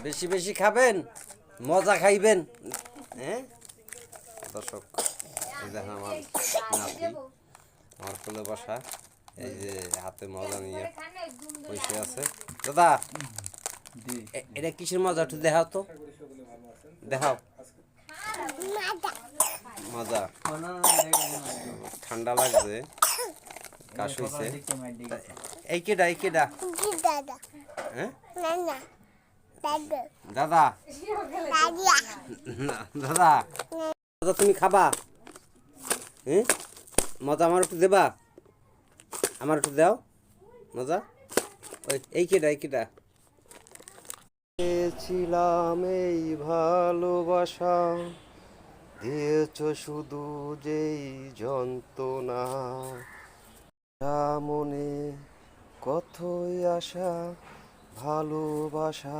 বেশি বেশি খাবেন, মজা খাইবেন। হ্যাঁ দর্শক, এই দেখেন আমার নাতি আমার কোলে বসা, এই যে হাতে মজা নিয়ে বসে আছে। দাদা এটা কিসের মজা একটু দেখাও তো, দেখাও। মজা, ঠান্ডা লাগছে, কাশ হয়েছে। এই কেডা, এই কেডা? হ্যাঁ দাদা, দাদা দাদা তুমি খাবা? হ্যাঁ মজা আমার একটু দেবা, আমার একটু দাও মজা। ওই এই কেডা, এই কেডা? ছিলাম এই ভালোবাসা, দিয়েছ শুধু যেই যন্ত্রণা, মনে কতই আশা ভালোবাসা।